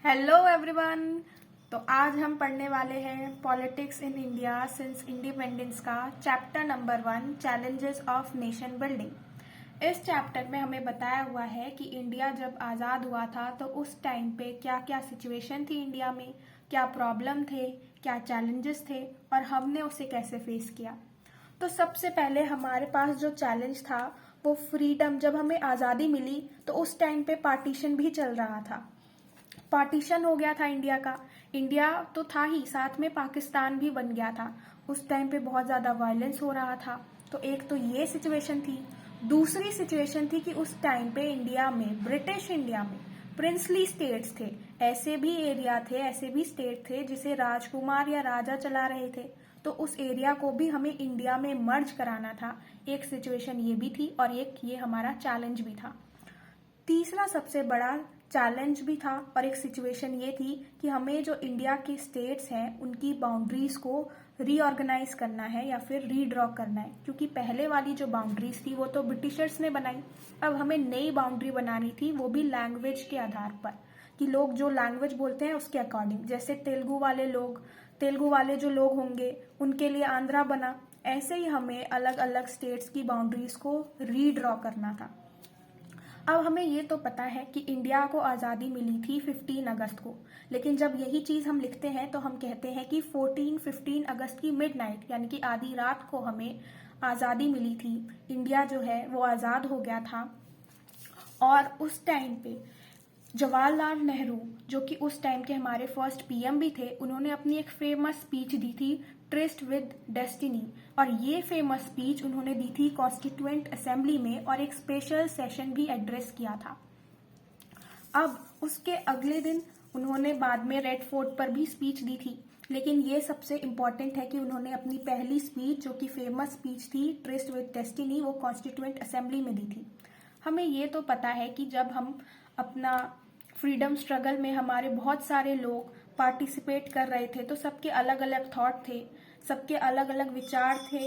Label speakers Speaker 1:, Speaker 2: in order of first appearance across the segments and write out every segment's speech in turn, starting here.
Speaker 1: Hello everyone. तो आज हम पढ़ने वाले हैं politics in India since independence का chapter number 1 challenges of nation building. इस चैप्टर में हमें बताया हुआ है कि इंडिया जब आज़ाद हुआ था तो उस टाइम पे क्या क्या सिचुएशन थी इंडिया में, क्या प्रॉब्लम थे, क्या चैलेंजेस थे और हमने उसे कैसे फेस किया। तो सबसे पहले हमारे पास जो चैलेंज था वो फ्रीडम। जब हमें आज़ादी मिली तो उस टाइम पे पार्टीशन भी चल रहा था, पार्टीशन हो गया था इंडिया का। इंडिया तो था ही, साथ में पाकिस्तान भी बन गया था। उस टाइम पे बहुत ज़्यादा वायलेंस हो रहा था। तो एक तो ये सिचुएशन थी। दूसरी सिचुएशन थी कि उस टाइम पे इंडिया में, ब्रिटिश इंडिया में प्रिंसली स्टेट्स थे। ऐसे भी एरिया थे, ऐसे भी स्टेट थे जिसे राजकुमार या राजा चला रहे थे। तो उस एरिया को भी हमें इंडिया में मर्ज कराना था। एक सिचुएशन ये भी थी और एक ये हमारा चैलेंज भी था। तीसरा सबसे बड़ा चैलेंज भी था और एक सिचुएशन ये थी कि हमें जो इंडिया के स्टेट्स हैं उनकी बाउंड्रीज को रीऑर्गेनाइज करना है या फिर रीड्रॉ करना है, क्योंकि पहले वाली जो बाउंड्रीज थी वो तो ब्रिटिशर्स ने बनाई। अब हमें नई बाउंड्री बनानी थी, वो भी लैंग्वेज के आधार पर, कि लोग जो लैंग्वेज बोलते हैं उसके अकॉर्डिंग। जैसे तेलुगु वाले जो लोग होंगे उनके लिए आंध्रा बना। ऐसे ही हमें अलग अलग स्टेट्स की बाउंड्रीज को रीड्रॉ करना था। अब हमें ये तो पता है कि इंडिया को आज़ादी मिली थी 15 अगस्त को, लेकिन जब यही चीज़ हम लिखते हैं तो हम कहते हैं कि 15 अगस्त की मिडनाइट यानी कि आधी रात को हमें आज़ादी मिली थी। इंडिया जो है वो आज़ाद हो गया था। और उस टाइम पे जवाहरलाल नेहरू, जो कि उस टाइम के हमारे फर्स्ट पीएम भी थे, उन्होंने अपनी एक फेमस स्पीच दी थी, ट्रिस्ट विद डेस्टिनी। और ये फेमस स्पीच उन्होंने दी थी कॉन्स्टिट्यूएंट असेंबली में और एक स्पेशल सेशन भी एड्रेस किया था। अब उसके अगले दिन उन्होंने बाद में रेड फोर्ट पर भी स्पीच दी थी, लेकिन ये सबसे इम्पॉर्टेंट है कि उन्होंने अपनी पहली स्पीच, जो कि फेमस स्पीच थी ट्रिस्ट विद डेस्टिनी, वो कॉन्स्टिट्यूएंट असेंबली में दी थी। हमें ये तो पता है कि जब हम अपना फ्रीडम स्ट्रगल में हमारे बहुत सारे लोग पार्टिसिपेट कर रहे थे तो सबके अलग अलग थॉट थे, सबके अलग अलग विचार थे,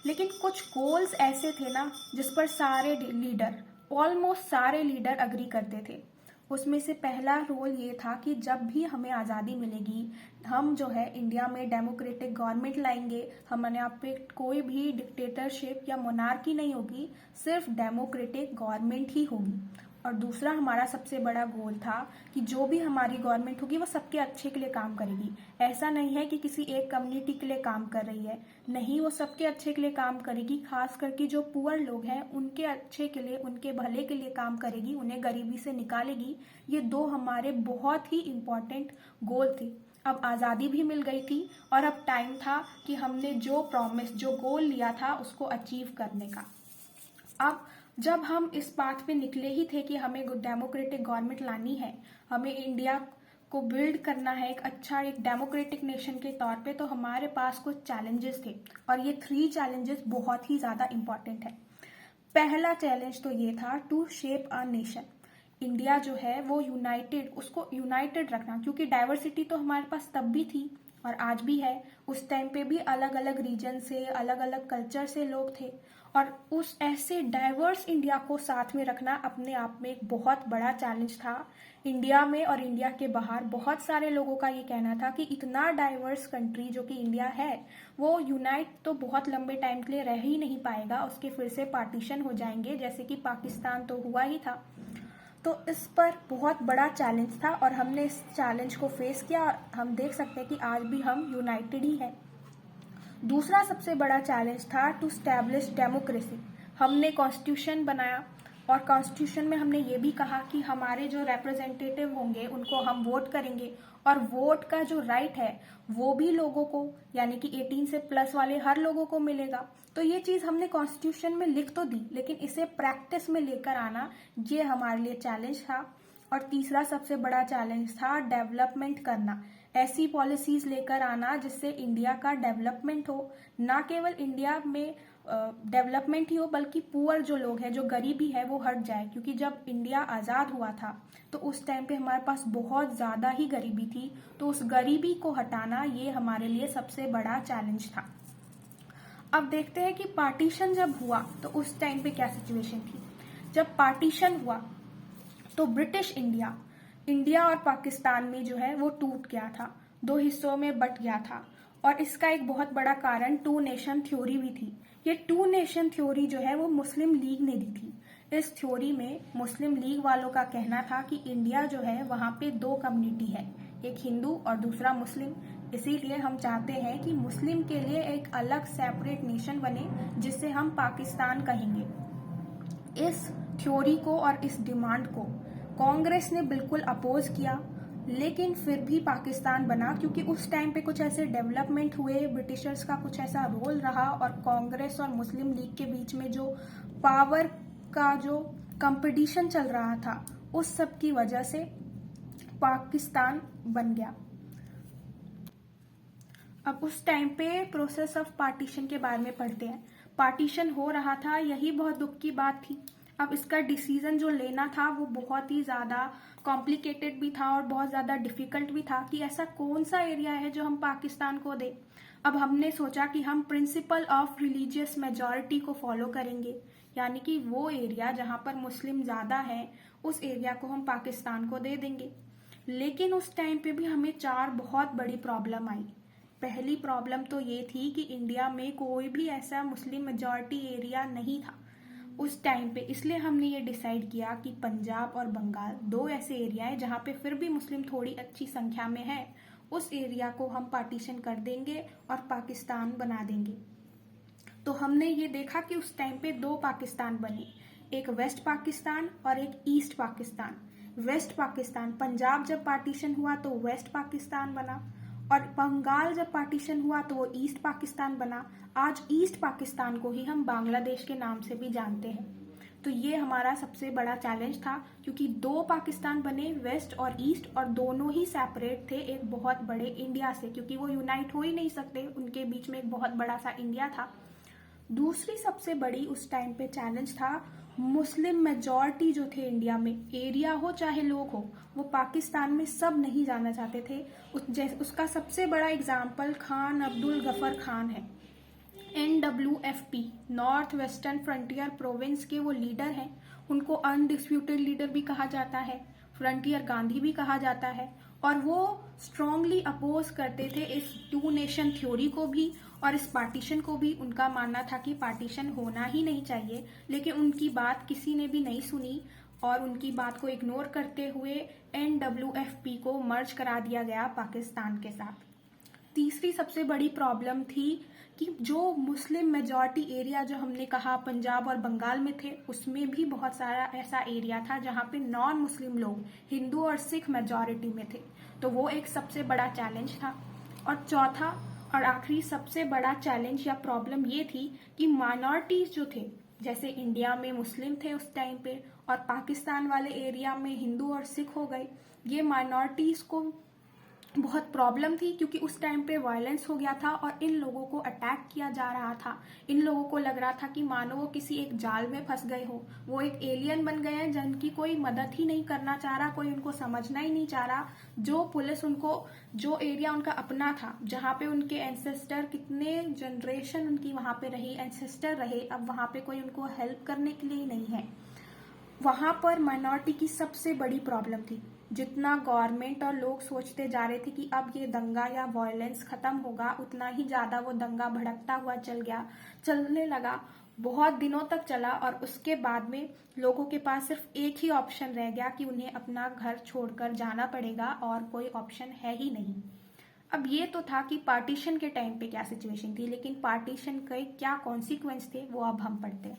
Speaker 1: लेकिन कुछ गोल्स ऐसे थे ना जिस पर सारे लीडर, ऑलमोस्ट सारे लीडर अग्री करते थे। उसमें से पहला रोल ये था कि जब भी हमें आज़ादी मिलेगी, हम जो है इंडिया में डेमोक्रेटिक गवर्नमेंट लाएंगे। हमारे यहाँ पे कोई भी डिक्टेटरशिप या मोनार्की नहीं होगी, सिर्फ डेमोक्रेटिक गवर्नमेंट ही होगी। और दूसरा हमारा सबसे बड़ा गोल था कि जो भी हमारी गवर्नमेंट होगी वो सबके अच्छे के लिए काम करेगी। ऐसा नहीं है कि किसी एक कम्युनिटी के लिए काम कर रही है, नहीं, वो सबके अच्छे के लिए काम करेगी। खास करके जो पुअर लोग हैं उनके अच्छे के लिए, उनके भले के लिए काम करेगी, उन्हें गरीबी से निकालेगी। ये दो हमारे बहुत ही इम्पोर्टेंट गोल थे। अब आज़ादी भी मिल गई थी और अब टाइम था कि हमने जो प्रॉमिस, जो गोल लिया था उसको अचीव करने का। अब जब हम इस बात पे निकले ही थे कि हमें डेमोक्रेटिक गवर्नमेंट लानी है, हमें इंडिया को बिल्ड करना है एक अच्छा, एक डेमोक्रेटिक नेशन के तौर पे, तो हमारे पास कुछ चैलेंजेस थे और ये 3 चैलेंजेस बहुत ही ज़्यादा इम्पॉर्टेंट है। पहला चैलेंज तो ये था to shape a nation. India जो है वो यूनाइटेड, उसको यूनाइटेड रखना, क्योंकि डाइवर्सिटी तो हमारे पास तब भी थी और आज भी है। उस टाइम पे भी अलग अलग रीजन से, अलग अलग कल्चर से लोग थे और उस ऐसे डाइवर्स इंडिया को साथ में रखना अपने आप में एक बहुत बड़ा चैलेंज था। इंडिया में और इंडिया के बाहर बहुत सारे लोगों का ये कहना था कि इतना डाइवर्स कंट्री जो कि इंडिया है, वो यूनाइट तो बहुत लंबे टाइम के लिए रह ही नहीं पाएगा, उसके फिर से पार्टीशन हो जाएंगे, जैसे कि पाकिस्तान तो हुआ ही था। तो इस पर बहुत बड़ा चैलेंज था और हमने इस चैलेंज को फेस किया और हम देख सकते हैं कि आज भी हम यूनाइटेड ही हैं। दूसरा सबसे बड़ा चैलेंज था टू स्टैब्लिश डेमोक्रेसी। हमने कॉन्स्टिट्यूशन बनाया और कॉन्स्टिट्यूशन में हमने ये भी कहा कि हमारे जो रिप्रेजेंटेटिव होंगे उनको हम वोट करेंगे और वोट का जो राइट है वो भी लोगों को, यानी कि 18 से प्लस वाले हर लोगों को मिलेगा। तो ये चीज़ हमने कॉन्स्टिट्यूशन में लिख तो दी, लेकिन इसे प्रैक्टिस में लेकर आना ये हमारे लिए चैलेंज था। और तीसरा सबसे बड़ा चैलेंज था डेवलपमेंट करना, ऐसी पॉलिसीज लेकर आना जिससे इंडिया का डेवलपमेंट हो, ना केवल इंडिया में डेवलपमेंट ही हो बल्कि पुअर जो लोग हैं, जो गरीबी है वो हट जाए। क्योंकि जब इंडिया आज़ाद हुआ था तो उस टाइम पे हमारे पास बहुत ज़्यादा ही गरीबी थी, तो उस गरीबी को हटाना ये हमारे लिए सबसे बड़ा चैलेंज था। अब देखते हैं कि पार्टीशन जब हुआ तो उस टाइम पे क्या सिचुएशन थी। जब पार्टीशन हुआ तो ब्रिटिश इंडिया इंडिया और पाकिस्तान में जो है वो टूट गया था, दो हिस्सों में बट गया था। और इसका एक बहुत बड़ा कारण टू नेशन थ्योरी भी थी। ये टू नेशन थ्योरी जो है वो मुस्लिम लीग ने दी थी। इस थ्योरी में मुस्लिम लीग वालों का कहना था कि इंडिया जो है वहाँ पे दो कम्युनिटी है, एक हिंदू और दूसरा मुस्लिम। इसीलिए हम चाहते हैं कि मुस्लिम के लिए एक अलग सेपरेट नेशन बने जिसे हम पाकिस्तान कहेंगे। इस थ्योरी को और इस डिमांड को कांग्रेस ने बिल्कुल अपोज किया, लेकिन फिर भी पाकिस्तान बना क्योंकि उस टाइम पे कुछ ऐसे डेवलपमेंट हुए, ब्रिटिशर्स का कुछ ऐसा रोल रहा और कांग्रेस और मुस्लिम लीग के बीच में जो पावर का जो कंपटीशन चल रहा था, उस सब की वजह से पाकिस्तान बन गया। अब उस टाइम पे प्रोसेस ऑफ पार्टीशन के बारे में पढ़ते हैं। पार्टीशन हो रहा था, यही बहुत दुख की बात थी। अब इसका डिसीजन जो लेना था वो बहुत ही ज़्यादा कॉम्प्लिकेटेड भी था और बहुत ज़्यादा डिफिकल्ट भी था कि ऐसा कौन सा एरिया है जो हम पाकिस्तान को दें। अब हमने सोचा कि हम प्रिंसिपल ऑफ रिलीजियस मेजॉरिटी को फॉलो करेंगे, यानी कि वो एरिया जहाँ पर मुस्लिम ज़्यादा हैं उस एरिया को हम पाकिस्तान को दे देंगे। लेकिन उस टाइम पे भी हमें चार बहुत बड़ी प्रॉब्लम आई। पहली प्रॉब्लम तो ये थी कि इंडिया में कोई भी ऐसा मुस्लिम मेजॉरिटी एरिया नहीं था उस टाइम पे, इसलिए हमने ये डिसाइड किया कि पंजाब और बंगाल दो ऐसे एरिया हैं जहाँ पे फिर भी मुस्लिम थोड़ी अच्छी संख्या में है, उस एरिया को हम पार्टीशन कर देंगे और पाकिस्तान बना देंगे। तो हमने ये देखा कि उस टाइम पे दो पाकिस्तान बने, एक वेस्ट पाकिस्तान और एक ईस्ट पाकिस्तान। वेस्ट पाकिस्तान, पंजाब जब पार्टीशन हुआ तो वेस्ट पाकिस्तान बना और बंगाल जब पार्टीशन हुआ तो वो ईस्ट पाकिस्तान बना। आज ईस्ट पाकिस्तान को ही हम बांग्लादेश के नाम से भी जानते हैं। तो ये हमारा सबसे बड़ा चैलेंज था क्योंकि दो पाकिस्तान बने, वेस्ट और ईस्ट, और दोनों ही सेपरेट थे एक बहुत बड़े इंडिया से, क्योंकि वो यूनाइट हो ही नहीं सकते, उनके बीच में एक बहुत बड़ा सा इंडिया था। दूसरी सबसे बड़ी उस टाइम पे चैलेंज था मुस्लिम मेजॉरिटी जो थे इंडिया में, एरिया हो चाहे लोग हो, वो पाकिस्तान में सब नहीं जाना चाहते थे। उसका सबसे बड़ा एग्जाम्पल खान अब्दुल गफर खान है। NWFP, north western frontier province के वो लीडर हैं। उनको अनडिस्प्यूटेड लीडर भी कहा जाता है, फ्रंटियर गांधी भी कहा जाता है। और वो स्ट्रांगली अपोज करते थे इस टू नेशन थ्योरी को भी और इस पार्टीशन को भी। उनका मानना था कि पार्टीशन होना ही नहीं चाहिए, लेकिन उनकी बात किसी ने भी नहीं सुनी और उनकी बात को इग्नोर करते हुए NWFP को मर्ज करा दिया गया पाकिस्तान के साथ। तीसरी सबसे बड़ी प्रॉब्लम थी कि जो मुस्लिम मेजॉरिटी एरिया जो हमने कहा पंजाब और बंगाल में थे, उसमें भी बहुत सारा ऐसा एरिया था जहाँ पे नॉन मुस्लिम लोग, हिंदू और सिख मेजॉरिटी में थे। तो वो एक सबसे बड़ा चैलेंज था। और चौथा और आखिरी सबसे बड़ा चैलेंज या प्रॉब्लम ये थी कि माइनॉरिटीज जो थे, जैसे इंडिया में मुस्लिम थे उस टाइम पे और पाकिस्तान वाले एरिया में हिंदू और सिख हो गए, ये माइनॉरिटीज को बहुत प्रॉब्लम थी क्योंकि उस टाइम पे वायलेंस हो गया था और इन लोगों को अटैक किया जा रहा था। इन लोगों को लग रहा था कि मानो वो किसी एक जाल में फंस गए हो, वो एक एलियन बन गए हैं जिनकी कोई मदद ही नहीं करना चाह रहा, कोई उनको समझना ही नहीं चाह रहा। जो पुलिस उनको, जो एरिया उनका अपना था, जहाँ पे उनके एंसेस्टर, कितने जनरेशन उनकी वहाँ पे रही, एंसेस्टर रहे, अब वहाँ पे कोई उनको हेल्प करने के लिए नहीं है। वहां पर माइनॉरिटी की सबसे बड़ी प्रॉब्लम थी। जितना गवर्नमेंट और लोग सोचते जा रहे थे कि अब ये दंगा या वायलेंस खत्म होगा, उतना ही ज्यादा वो दंगा भड़कता हुआ चलने लगा। बहुत दिनों तक चला और उसके बाद में लोगों के पास सिर्फ एक ही ऑप्शन रह गया कि उन्हें अपना घर छोड़कर जाना पड़ेगा और कोई ऑप्शन है ही नहीं। अब ये तो था कि पार्टीशन के टाइम पे क्या सिचुएशन थी, लेकिन पार्टीशन के क्या कॉन्सिक्वेंस थे वो अब हम पढ़ते हैं।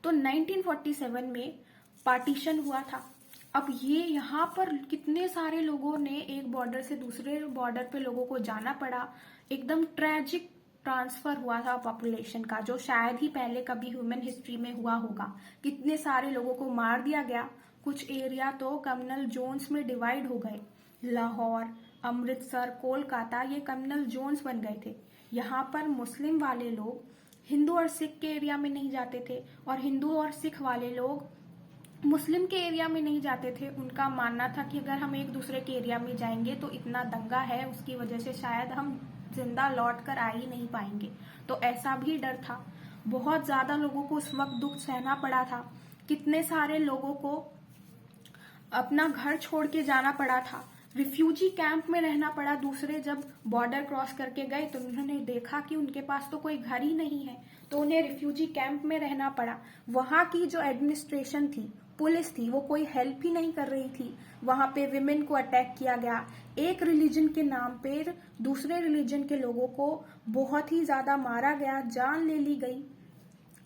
Speaker 1: तो 1947 में पार्टीशन हुआ था। अब ये यहाँ पर कितने सारे लोगों ने एक बॉर्डर से दूसरे बॉर्डर पे लोगों को जाना पड़ा। एकदम ट्रेजिक ट्रांसफर हुआ था पॉपुलेशन का, जो शायद ही पहले कभी ह्यूमन हिस्ट्री में हुआ होगा। कितने सारे लोगों को मार दिया गया। कुछ एरिया तो कम्युनल जोन्स में डिवाइड हो गए। लाहौर, अमृतसर, कोलकाता, ये कम्युनल जोन्स बन गए थे। यहाँ पर मुस्लिम वाले लोग हिंदू और सिख के एरिया में नहीं जाते थे और हिंदू और सिख वाले लोग मुस्लिम के एरिया में नहीं जाते थे। उनका मानना था कि अगर हम एक दूसरे के एरिया में जाएंगे तो इतना दंगा है, उसकी वजह से शायद हम जिंदा लौट कर आ ही नहीं पाएंगे। तो ऐसा भी डर था। बहुत ज्यादा लोगों को उस वक्त दुख सहना पड़ा था। कितने सारे लोगों को अपना घर छोड़ के जाना पड़ा था, रिफ्यूजी कैंप में रहना पड़ा। दूसरे जब बॉर्डर क्रॉस करके गए तो उन्होंने देखा कि उनके पास तो कोई घर ही नहीं है, तो उन्हें रिफ्यूजी कैंप में रहना पड़ा। वहां की जो एडमिनिस्ट्रेशन थी, पुलिस थी, वो कोई हेल्प ही नहीं कर रही थी। वहां पे विमेन को अटैक किया गया, एक रिलीजन के नाम पे दूसरे रिलीजन के लोगों को बहुत ही ज्यादा मारा गया, जान ले ली गई।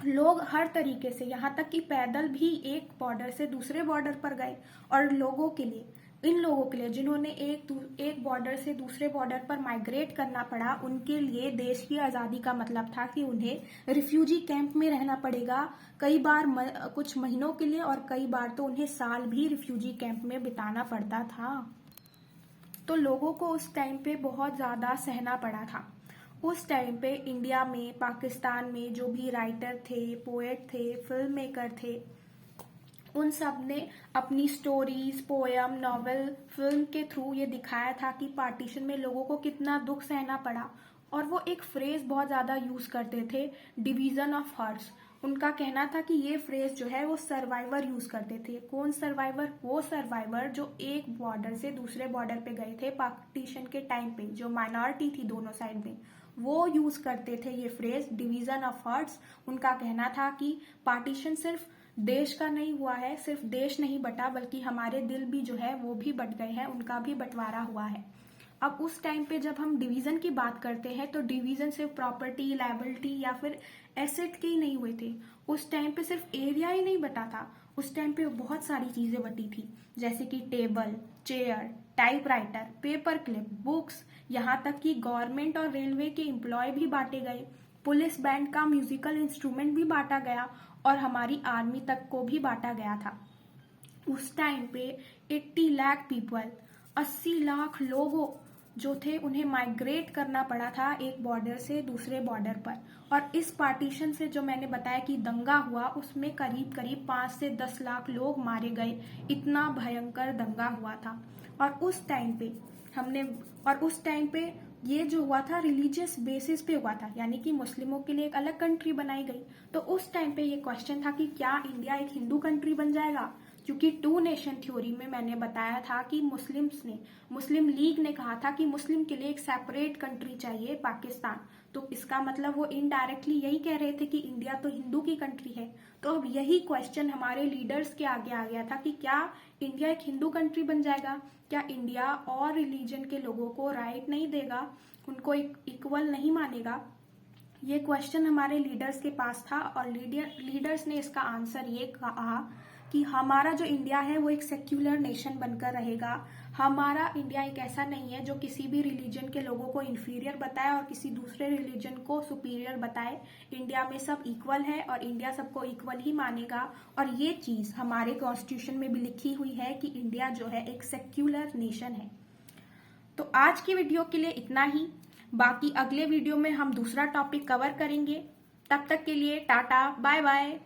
Speaker 1: लोग हर तरीके से, यहाँ तक कि पैदल भी एक बॉर्डर से दूसरे बॉर्डर पर गए। और लोगों के लिए, इन लोगों के लिए जिन्होंने एक बॉर्डर से दूसरे बॉर्डर पर माइग्रेट करना पड़ा, उनके लिए देश की आज़ादी का मतलब था कि उन्हें रिफ्यूजी कैंप में रहना पड़ेगा, कई बार कुछ महीनों के लिए, और कई बार तो उन्हें साल भी रिफ्यूजी कैंप में बिताना पड़ता था। तो लोगों को उस टाइम पे बहुत ज़्यादा सहना पड़ा था। उस टाइम पे इंडिया में, पाकिस्तान में जो भी राइटर थे, पोएट थे, फिल्म मेकर थे, उन सब ने अपनी स्टोरीज, पोयम, नॉवेल, फिल्म के थ्रू ये दिखाया था कि पार्टीशन में लोगों को कितना दुख सहना पड़ा। और वो एक फ्रेज बहुत ज्यादा यूज करते थे, डिवीजन ऑफ हार्ट्स। उनका कहना था कि ये फ्रेज जो है वो सर्वाइवर यूज करते थे। कौन सर्वाइवर? वो सर्वाइवर जो एक बॉर्डर से दूसरे बॉर्डर पे गए थे पार्टीशन के टाइम पे, जो माइनॉरिटी थी दोनों साइड में, वो यूज करते थे ये फ्रेज डिवीजन ऑफ हार्ट्स। उनका कहना था कि पार्टीशन सिर्फ देश का नहीं हुआ है, सिर्फ देश नहीं बटा, बल्कि हमारे दिल भी जो है वो भी बट गए हैं, उनका भी बंटवारा हुआ है। अब उस टाइम पे जब हम डिवीजन की बात करते हैं तो डिवीजन सिर्फ प्रॉपर्टी, लायबिलिटी या फिर एसेट के ही नहीं हुए थे। उस टाइम पे सिर्फ एरिया ही नहीं बटा था, उस टाइम पे बहुत सारी चीजें बटी थी, जैसे कि table, chair, typewriter, paper clip, books, यहाँ तक कि गवर्नमेंट और रेलवे के एम्प्लॉय भी बांटे गए, पुलिस बैंड का म्यूजिकल इंस्ट्रूमेंट भी बांटा गया, और हमारी आर्मी तक को भी बांटा गया था। उस टाइम पे 80 लाख पीपल, 80 लाख लोगों जो थे, उन्हें माइग्रेट करना पड़ा था एक बॉर्डर से दूसरे बॉर्डर पर। और इस पार्टीशन से जो मैंने बताया कि दंगा हुआ, उसमें करीब करीब 5 से 10 लाख लोग मारे गए। इतना भयंकर दंगा हुआ था। और उस टाइम पे ये जो हुआ था रिलीजियस बेसिस पे हुआ था, यानी कि मुस्लिमों के लिए एक अलग कंट्री बनाई गई। तो उस टाइम पे ये क्वेश्चन था कि क्या इंडिया एक हिंदू कंट्री बन जाएगा? क्योंकि टू नेशन थ्योरी में मैंने बताया था कि मुस्लिम लीग ने कहा था कि मुस्लिम के लिए एक सेपरेट कंट्री चाहिए, पाकिस्तान। तो इसका मतलब वो इनडायरेक्टली यही कह रहे थे कि इंडिया तो हिंदू की कंट्री है। तो अब यही क्वेश्चन हमारे लीडर्स के आगे आ गया था कि क्या इंडिया एक हिंदू कंट्री बन जाएगा? क्या इंडिया और रिलीजन के लोगों को राइट नहीं देगा, उनको इक्वल नहीं मानेगा? ये क्वेश्चन हमारे लीडर्स के पास था, और लीडर्स ने इसका आंसर ये कहा कि हमारा जो इंडिया है वो एक सेक्युलर नेशन बनकर रहेगा। हमारा इंडिया एक ऐसा नहीं है जो किसी भी रिलीजन के लोगों को इन्फीरियर बताए और किसी दूसरे रिलीजन को सुपीरियर बताए। इंडिया में सब इक्वल है और इंडिया सबको इक्वल ही मानेगा। और ये चीज हमारे कॉन्स्टिट्यूशन में भी लिखी हुई है कि इंडिया जो है एक सेक्युलर नेशन है। तो आज की वीडियो के लिए इतना ही। बाकी अगले वीडियो में हम दूसरा टॉपिक कवर करेंगे। तब तक के लिए टाटा, बाय बाय।